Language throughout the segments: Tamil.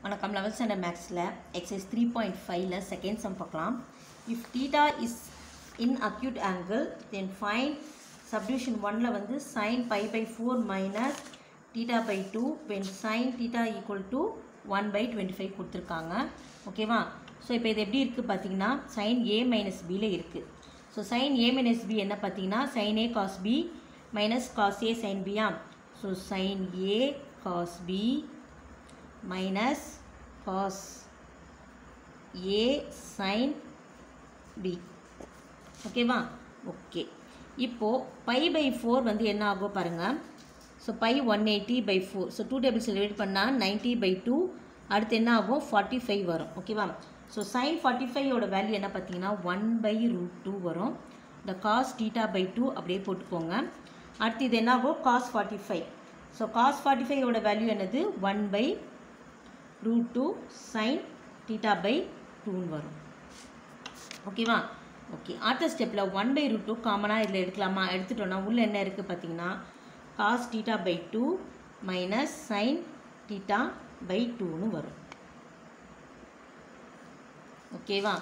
வணக்கம் 11th standard மேக்ஸில் எக்ஸசைஸ் 3.5ல செகண்ட் சம் பார்க்கலாம். If theta is in acute angle then find subdivision 1ல வந்து sin pi by 4 minus theta by 2 when sin theta equal to 1 by 25 கொடுத்துருக்காங்க. ஓகேவா? ஸோ இப்போ இது எப்படி இருக்குது பார்த்தீங்கன்னா sin a minus bல இருக்குது. So sin a minus b என்ன பார்த்தீங்கன்னா sin a cos b minus cos a sin b. So sin a cos b minus cos a sin b. ஓகேவா? ஓகே. இப்போது pi by 4 வந்து என்ன ஆகும் பாருங்கள். So pi 180 by 4. So 2 tables divide பண்ணால் 90 by 2. அடுத்து என்ன ஆகும் 45 வரும். ஓகேவா? ஸோ sin 45ஓட வேல்யூ என்ன பார்த்தீங்கன்னா 1 by root 2 வரும். இந்த cos theta by 2 அப்படியே போட்டுக்கோங்க. அடுத்து இது என்ன ஆகும் cos 45. ஸோ cos 45ஓட வேல்யூ என்னது 1 by root 2 sin theta by 2 வரும். ஓகேவா? ஓகே. அடுத்த ஸ்டெப்பில் 1 by root 2 காமனாக இதில் எடுக்கலாமா? எடுத்துட்டோன்னா உள்ள என்ன இருக்குது பார்த்தீங்கன்னா cos theta by 2 minus sin theta by 2னு வரும். ஓகேவா?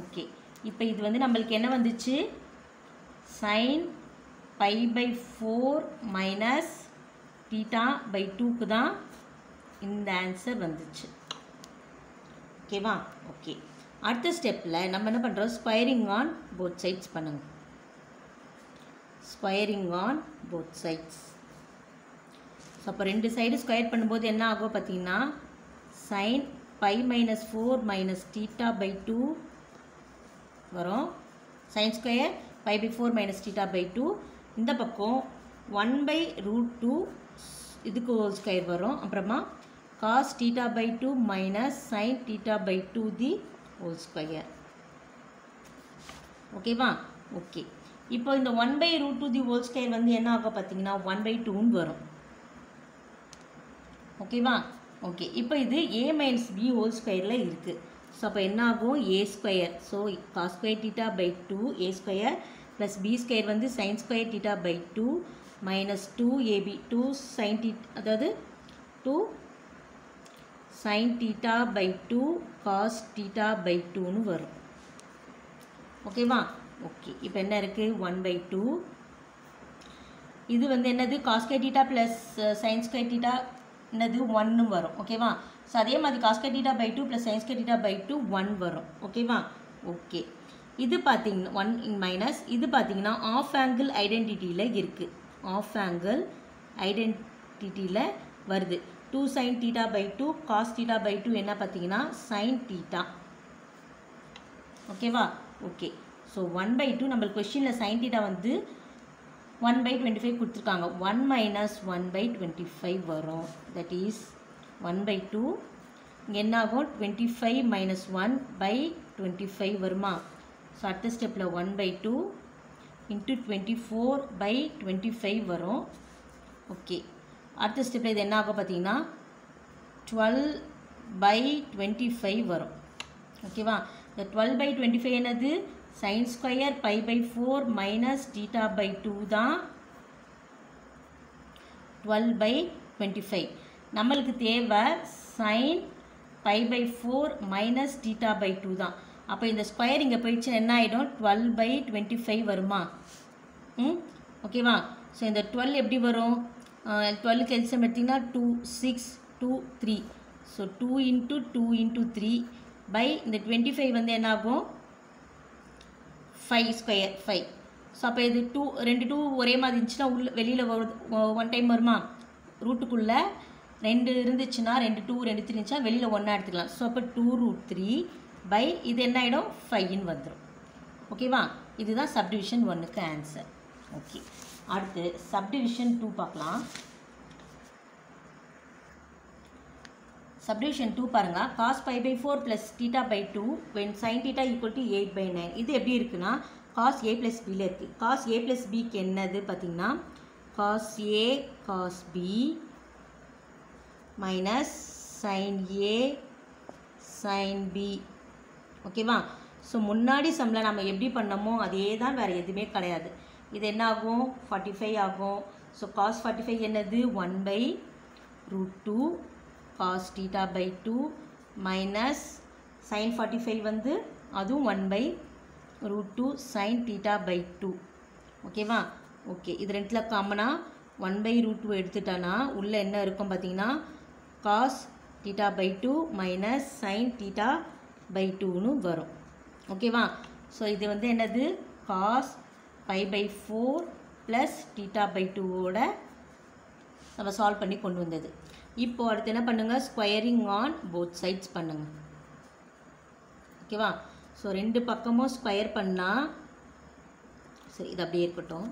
ஓகே. இப்போ இது வந்து நம்மளுக்கு என்ன வந்துச்சு sin pi by 4 minus theta by 2க்கு தான் இந்த ஆன்சர் வந்துச்சு. ஓகேவா? ஓகே. அடுத்த ஸ்டெப்பில் நம்ம என்ன பண்ணுறோம் ஸ்கொயரிங் ஆன் போத் சைட்ஸ் பண்ணுங்க. Squaring on both sides. So அப்போ ரெண்டு சைடு ஸ்கொயர் பண்ணும்போது என்ன ஆகும் பார்த்தீங்கன்னா sin pi minus 4 minus theta by 2 வரும். sin square pi by 4 minus theta by 2. இந்த பக்கம் 1 by root 2 இதுக்கு ஹோல் ஸ்கொயர் வரும். அப்புறமா cos theta by 2 minus sin theta by 2 the whole square. ஓகேவா? ஓகே. இப்போ இந்த 1 by root 2 the whole square வந்து என்ன ஆகும் பார்த்தீங்கன்னா 1 by 2ன்னு வரும். ஓகேவா? ஓகே. இப்போ இது a minus b ஹோல் ஸ்கொயரில் இருக்குது. ஸோ அப்போ என்ன ஆகும் a square. So cos square theta by 2 a square plus b square வந்து sin square theta by 2 minus 2ab 2 sin theta அதாவது 2 sin theta by 2 cos theta by 2னு வரும். ஓகேவா? ஓகே. இப்போ என்ன இருக்குது 1 by 2. இது வந்து என்னது cos square theta plus sin square theta என்னது 1னு வரும். ஓகேவா? ஸோ அதே மாதிரி cos square theta by 2 plus sin square theta by 2 1 வரும். ஓகேவா? ஓகே. இது பார்த்தீங்கன்னா 1 மைனஸ் இது பார்த்தீங்கன்னா ஆஃப் ஆங்கிள் ஐடென்டிட்டியில் இருக்குது. ஆஃப் ஆங்கிள் ஐடென்டிட்டியில் வருது. 2 sin theta by 2 cos theta by 2 என்ன பார்த்தீங்கன்னா sin theta. ஓகேவா? ஓகே. ஸோ 1 by 2 நம்மளுக்கு கொஸ்டினில் sin theta வந்து 1 by 25 கொடுத்துருக்காங்க. 1 minus 1 by 25 வரும். தட் இஸ் 1 by 2 இங்கே என்ன ஆகும் 25 minus 1 by 25 வருமா? ஸோ அடுத்த ஸ்டெப்பில் 1 by 2 இன்ட்டு 24 by 25 வரும். ஓகே. அடுத்த ஸ்டெப்பில் இது என்ன ஆகும் பார்த்தீங்கன்னா 12 by 25 வரும். ஓகேவா? இந்த 12 by 25 என்னது sin square pi by 4 minus theta by 2 தான் 12 by 25. நம்மளுக்கு தேவை sin pi by 4 minus theta by 2 தான். அப்போ இந்த ஸ்கொயர் இங்கே போயிடுச்சு என்ன ஆகிடும் 12 by 25 வருமா? ஓகேவா? ஸோ இந்த 12 எப்படி வரும் 12க்கு எல்சியம் எடுத்திங்கன்னா 2 6 2 3. ஸோ 2 into 2 into 3 by இந்த 25 வந்து என்ன ஆகும் 5 ஸ்கொயர் 5. ஸோ அப்போ இது 2 ரெண்டு 2 ஒரே மாதிரி இருந்துச்சுன்னா உள்ள வெளியில் ஒன் டைம் வருமா? ரூட்டுக்குள்ளே 2 இருந்துச்சுன்னா 2 2 2 3 இருந்துச்சுன்னா வெளியில் ஒன்றா எடுத்துக்கலாம். ஸோ அப்போ 2 root 3 by இது என்ன ஆகிடும் 5ன்னு வந்துடும். ஓகேவா? இதுதான் சப்டிவிஷன் 1க்கு ஆன்சர். ஓகே. அடுத்து சப்டிவிஷன் 2 பார்க்கலாம். சப்டிவிஷன் 2 பாருங்கள். cos pi by 4 plus theta by 2 when sin theta equal to 8 by 9. இது எப்படி இருக்குன்னா cos a plus bல இருக்குது. cos a plus bக்கு என்னது பார்த்தீங்கன்னா cos a cos b minus sin a sin b. ஓகேவா? ஸோ முன்னாடி சம்மில் நம்ம எப்படி பண்ணமோ அதே தான், வேறு எதுவுமே கிடையாது. இது என்ன ஆகும் 45 ஆகும். ஸோ cos 45 என்னது 1 by root 2 cos theta by 2 minus sin 45 வந்து அதுவும் 1 by root 2 sin theta by 2. ஓகேவா? ஓகே, இது ரெண்டில் காமனாக 1 by root 2 எடுத்துட்டானா உள்ளே என்ன இருக்கும் பார்த்தீங்கன்னா cos theta by 2 minus sin theta by 2னு வரும். ஓகேவா? ஸோ இது வந்து என்னது cos pi by 4 plus theta by 2ஓட நம்ம சால்வ் பண்ணி கொண்டு வந்தது. இப்போ அடுத்து என்ன பண்ணுங்கள், ஸ்கொயரிங் ஆன் போத் சைட்ஸ் பண்ணுங்கள். ஓகேவா? ஸோ ரெண்டு பக்கமும் ஸ்கொயர் பண்ணால் சரி, இது அப்படியே இருக்கட்டும்.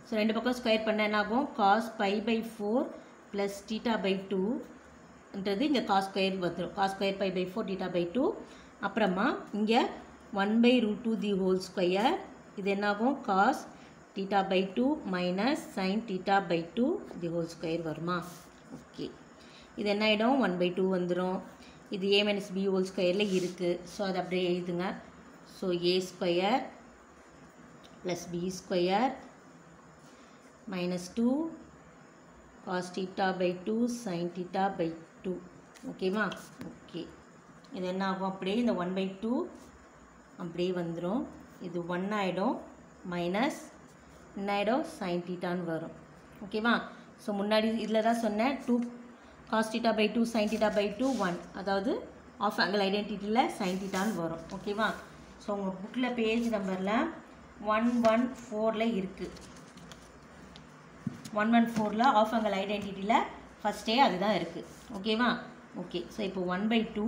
ஸோ ரெண்டு பக்கம் ஸ்கொயர் பண்ண என்ன ஆகும், cos pi by 4 plus theta by 2ன்றது இங்கே cos ஸ்கொயர் வந்துடும். cos square pi by 4 theta by 2. அப்புறமா இங்கே 1 by root 2 the whole square. இது என்னாகும் cos theta by 2 minus sin theta by 2 the whole square வருமா? ஓகே, இது என்ன ஆகிடும் 1 by 2 வந்துடும். இது a minus b whole squareல இருக்குது. ஸோ அது அப்படியே எழுதுங்க. So a square plus b square minus 2 cos theta by 2 sin theta by 2. ஓகேவா? ஓகே, இது என்ன ஆகும், அப்படியே இந்த 1 by 2 அப்படியே வந்துடும். இது 1 ஆகிடும் மைனஸ் என்ன ஆகிடும் sin thetaன்னு வரும். ஓகேவா? ஸோ முன்னாடி இதில் தான் சொன்னேன் 2 cos theta by 2 sin theta by 2 1, அதாவது ஆஃப் ஆங்கிள் ஐடென்டிட்டியில் sin thetaன்னு வரும். ஓகேவா? ஸோ உங்கள் புக்கில் பேஜ் நம்பரில் 114ல் இருக்குது. 114ல் ஆஃப் ஆங்கிள் ஐடென்டிட்டியில் ஃபஸ்ட்டே அதுதான் இருக்குது. ஓகேவா? ஓகே, ஸோ இப்போ 1 by 2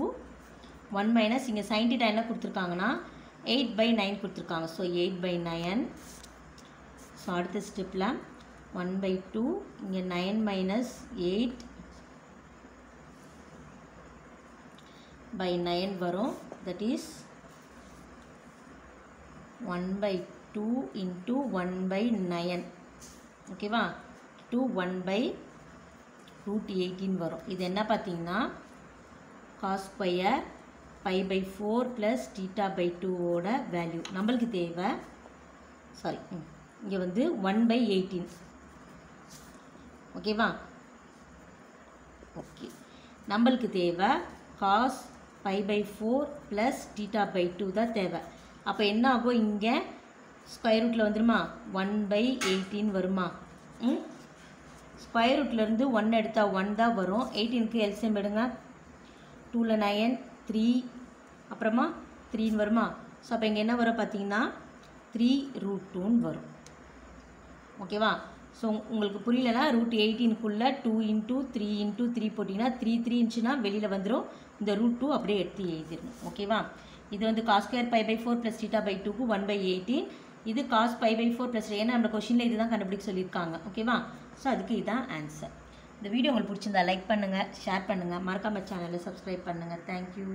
1 மைனஸ் இங்கே sin theta என்ன கொடுத்துருக்காங்கன்னா 8 by 9 கொடுத்துருக்காங்க. So 8 by 9. ஸோ அடுத்த ஸ்டெப்பில் 1 by 2 இங்கே 9 minus 8 by 9 வரும். that is 1 by 2 into 1 by 9. ஓகேவா? 1 by root 18 வரும். இது என்ன பார்த்தீங்கன்னா cos square pi by 4 plus theta by 2ஓட வேல்யூ நம்மளுக்கு தேவை. சாரி, இங்கே வந்து 1 by 18. ஓகேவா? ஓகே, நம்மளுக்கு தேவை cos pi by 4 plus theta by 2 தான் தேவை. அப்போ என்ன ஆகும், இங்கே ஸ்கொயர் ரூட்டில் வந்துருமா 1 by 18 வருமா? ஸ்கொயர் ரூட்லேருந்து 1 எடுத்தால் 1 தான் வரும். 18க்கு எல்சிஎம் எடுங்க. 2ல் 9 3 அப்புறமா 3ன்னு வருமா? ஸோ அப்போ இங்கே என்ன வரும் பார்த்தீங்கன்னா 3 root 2ன்னு வரும். ஓகேவா? ஸோ உங்களுக்கு புரியலனா root 18க்குள்ளே 2 into 3 into 3 போட்டிங்கன்னா 3 3 இருந்துச்சுன்னா வெளியில் வந்துடும். இந்த root 2 அப்படியே எடுத்து எழுதிடணும். ஓகேவா? இது வந்து cos square pi by 4 plus theta by 2க்கு 1 by 18. இது cos pi by 4 plus, ஏன்னா நம்ம கொஷினில் இதுதான் கண்டுபிடிக்க சொல்லியிருக்காங்க. ஓகேவா? ஸோ அதுக்கு இதுதான் ஆன்சர். இந்த வீடியோ உங்களுக்கு பிடிச்சிருந்தா லைக் பண்ணுங்கள், ஷேர் பண்ணுங்கள், மறக்காம சேனலை சப்ஸ்கிரைப் பண்ணுங்கள். தேங்க்யூ.